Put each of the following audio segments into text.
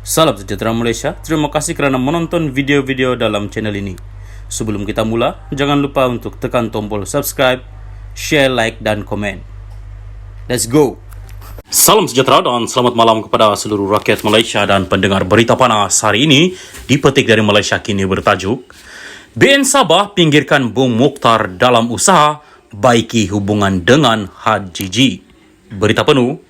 Salam sejahtera Malaysia, terima kasih kerana menonton video-video dalam channel ini. Sebelum kita mula, jangan lupa untuk tekan tombol subscribe, share, like dan komen. Let's go! Salam sejahtera dan selamat malam kepada seluruh rakyat Malaysia dan pendengar berita panas hari ini. Dipetik dari Malaysia Kini bertajuk BN Sabah pinggirkan Bung Mokhtar dalam usaha baiki hubungan dengan HJJ. Berita penuh,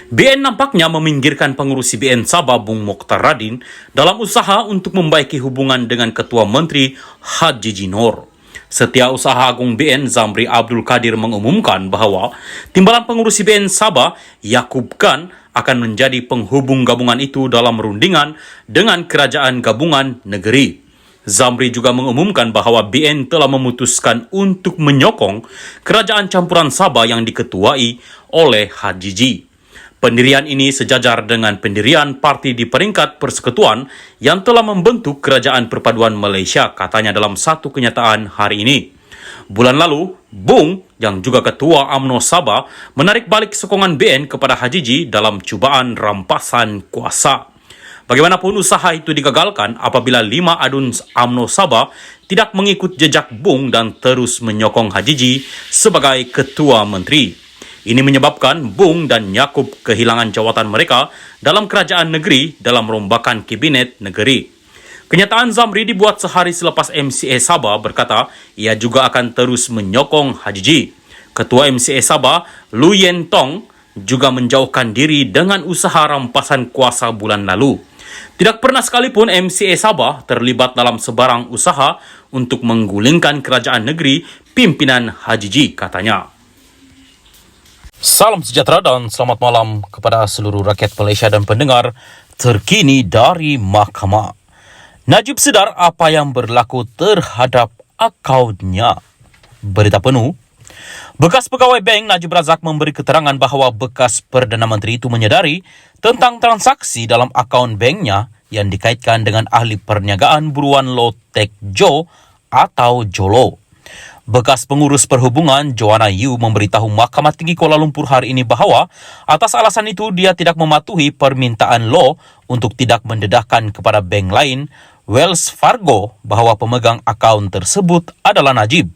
BN nampaknya meminggirkan pengurusi BN Sabah Bung Mokhtar Radin dalam usaha untuk membaiki hubungan dengan Ketua Menteri HJJ Noor. Setiausaha Agung BN Zamri Abdul Kadir mengumumkan bahawa timbalan pengurusi BN Sabah Yaakob Khan akan menjadi penghubung gabungan itu dalam rundingan dengan Kerajaan Gabungan Negeri. Zamri juga mengumumkan bahawa BN telah memutuskan untuk menyokong Kerajaan Campuran Sabah yang diketuai oleh HJJ. Pendirian ini sejajar dengan pendirian parti di peringkat persekutuan yang telah membentuk Kerajaan Perpaduan Malaysia, katanya dalam satu kenyataan hari ini. Bulan lalu, Bung yang juga Ketua UMNO Sabah menarik balik sokongan BN kepada HJJ dalam cubaan rampasan kuasa. Bagaimanapun usaha itu digagalkan apabila 5 adun UMNO Sabah tidak mengikut jejak Bung dan terus menyokong HJJ sebagai Ketua Menteri. Ini menyebabkan Bung dan Yaakob kehilangan jawatan mereka dalam kerajaan negeri dalam rombakan kabinet negeri. Kenyataan Zamri dibuat sehari selepas MCA Sabah berkata ia juga akan terus menyokong HJJ. Ketua MCA Sabah, Lu Yen Tong, juga menjauhkan diri dengan usaha rampasan kuasa bulan lalu. Tidak pernah sekalipun MCA Sabah terlibat dalam sebarang usaha untuk menggulingkan kerajaan negeri pimpinan HJJ, katanya. Salam sejahtera dan selamat malam kepada seluruh rakyat Malaysia dan pendengar terkini dari Mahkamah. Najib sedar apa yang berlaku terhadap akaunnya. Berita penuh. Bekas pegawai bank Najib Razak memberi keterangan bahawa bekas Perdana Menteri itu menyedari tentang transaksi dalam akaun banknya yang dikaitkan dengan ahli perniagaan buruan Loh Teck Jo atau Jolo. Bekas pengurus perhubungan Joanna Yu memberitahu Mahkamah Tinggi Kuala Lumpur hari ini bahawa atas alasan itu dia tidak mematuhi permintaan Loh untuk tidak mendedahkan kepada bank lain, Wells Fargo, bahawa pemegang akaun tersebut adalah Najib.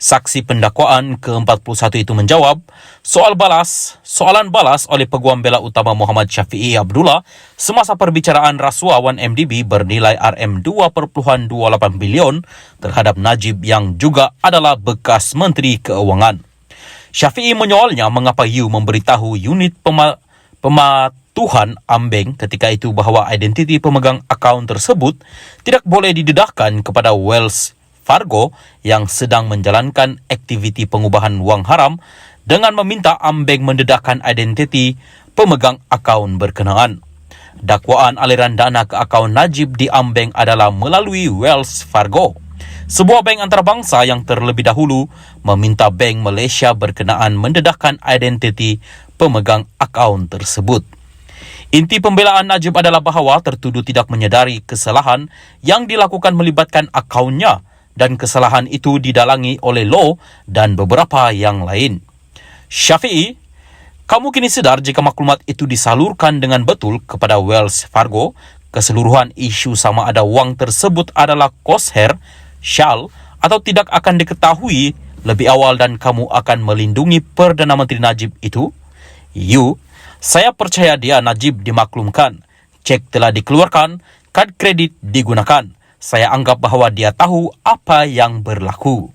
Saksi pendakwaan ke-41 itu menjawab soalan balas oleh Peguam Bela Utama Muhammad Syafiee Abdullah semasa perbicaraan rasuah 1MDB bernilai RM2.28 bilion terhadap Najib yang juga adalah bekas Menteri Keuangan. Syafiee menyoalnya mengapa Yu memberitahu unit pematuhan Ambeng ketika itu bahawa identiti pemegang akaun tersebut tidak boleh didedahkan kepada Wells Fargo yang sedang menjalankan aktiviti pengubahan wang haram dengan meminta Ambeng mendedahkan identiti pemegang akaun berkenaan. Dakwaan aliran dana ke akaun Najib di Ambeng adalah melalui Wells Fargo, sebuah bank antarabangsa yang terlebih dahulu meminta Bank Malaysia berkenaan mendedahkan identiti pemegang akaun tersebut. Inti pembelaan Najib adalah bahawa tertuduh tidak menyedari kesalahan yang dilakukan melibatkan akaunnya dan kesalahan itu didalangi oleh Loh dan beberapa yang lain. Syafiee, kamu kini sedar jika maklumat itu disalurkan dengan betul kepada Wells Fargo, keseluruhan isu sama ada wang tersebut adalah kosher, syal atau tidak akan diketahui lebih awal dan kamu akan melindungi Perdana Menteri Najib itu? Yu, saya percaya dia Najib dimaklumkan. Cek telah dikeluarkan, kad kredit digunakan. Saya anggap bahawa dia tahu apa yang berlaku.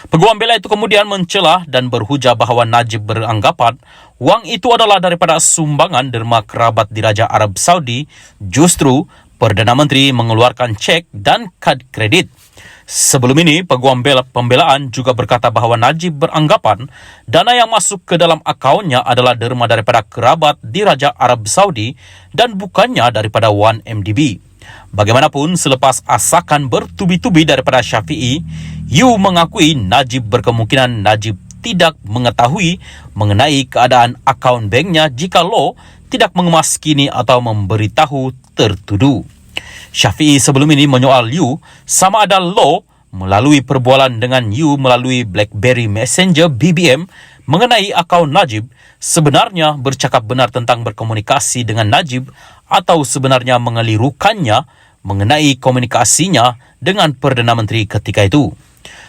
Peguam bela itu kemudian mencelah dan berhujah bahawa Najib beranggapan wang itu adalah daripada sumbangan derma kerabat diraja Arab Saudi. Justru Perdana Menteri mengeluarkan cek dan kad kredit. Sebelum ini, Peguam Pembelaan juga berkata bahawa Najib beranggapan dana yang masuk ke dalam akaunnya adalah derma daripada kerabat diraja Arab Saudi dan bukannya daripada 1MDB. Bagaimanapun, selepas asakan bertubi-tubi daripada Syafiee, Yu mengakui Najib berkemungkinan Najib tidak mengetahui mengenai keadaan akaun banknya jika Loh tidak mengemaskini atau memberitahu tertuduh. Syafiee sebelum ini menyoal Yu sama ada Loh melalui perbualan dengan Yu melalui BlackBerry Messenger BBM mengenai akaun Najib sebenarnya bercakap benar tentang berkomunikasi dengan Najib atau sebenarnya mengelirukannya mengenai komunikasinya dengan Perdana Menteri ketika itu.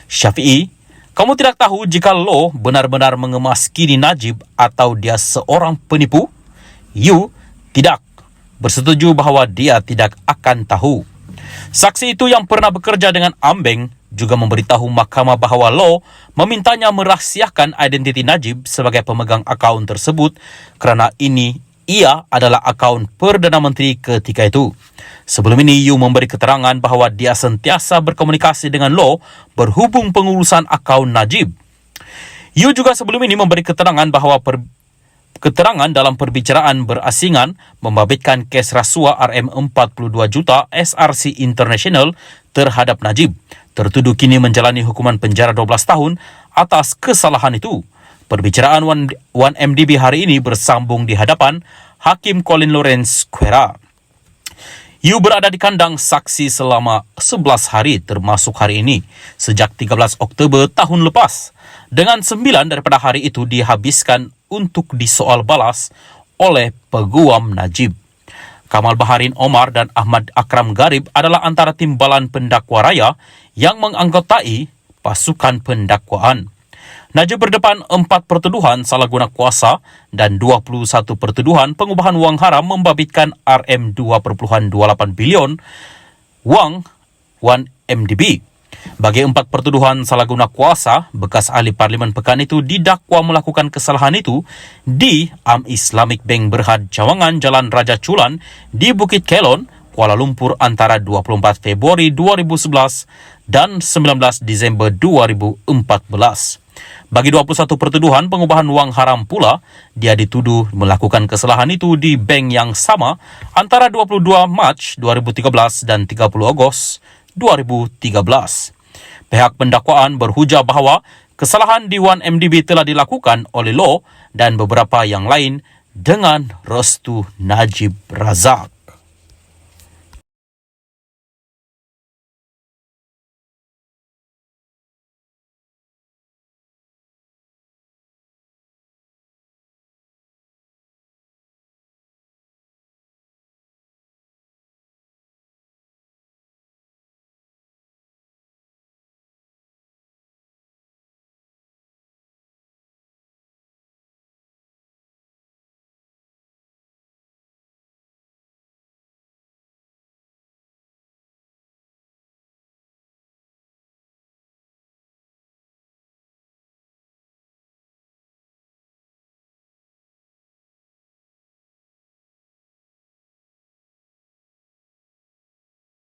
Syafiee, kamu tidak tahu jika Loh benar-benar mengemaskini Najib atau dia seorang penipu? You tidak bersetuju bahwa dia tidak akan tahu. Saksi itu yang pernah bekerja dengan Ambeng juga memberitahu mahkamah bahwa Loh memintanya merahsiakan identiti Najib sebagai pemegang akaun tersebut kerana ia adalah akaun Perdana Menteri ketika itu. Sebelum ini, Yu memberi keterangan bahwa dia sentiasa berkomunikasi dengan Loh berhubung pengurusan akaun Najib. Yu juga sebelum ini memberi keterangan bahwa keterangan dalam perbicaraan berasingan membabitkan kes rasuah RM42 juta SRC International terhadap Najib. Tertuduh kini menjalani hukuman penjara 12 tahun atas kesalahan itu. Perbicaraan 1MDB hari ini bersambung di hadapan Hakim Colin Lawrence Quera. Yu berada di kandang saksi selama 11 hari termasuk hari ini sejak 13 Oktober tahun lepas. Dengan 9 daripada hari itu dihabiskan untuk disoal balas oleh peguam Najib. Kamal Baharin Omar dan Ahmad Akram Garib adalah antara timbalan pendakwa raya yang menganggotai pasukan pendakwaan. Najib berdepan 4 pertuduhan salah guna kuasa dan 21 pertuduhan pengubahan wang haram membabitkan RM2.28 bilion wang 1MDB. Bagi 4 pertuduhan salah guna kuasa, bekas ahli Parlimen Pekan itu didakwa melakukan kesalahan itu di Islamic Bank Berhad Cawangan Jalan Raja Chulan di Bukit Kelon, Kuala Lumpur antara 24 Februari 2011 dan 19 Disember 2014. Bagi 21 pertuduhan pengubahan wang haram pula, dia dituduh melakukan kesalahan itu di bank yang sama antara 22 Mac 2013 dan 30 Ogos 2013. Pihak pendakwaan berhujah bahawa kesalahan di 1MDB telah dilakukan oleh Loh dan beberapa yang lain dengan restu Najib Razak.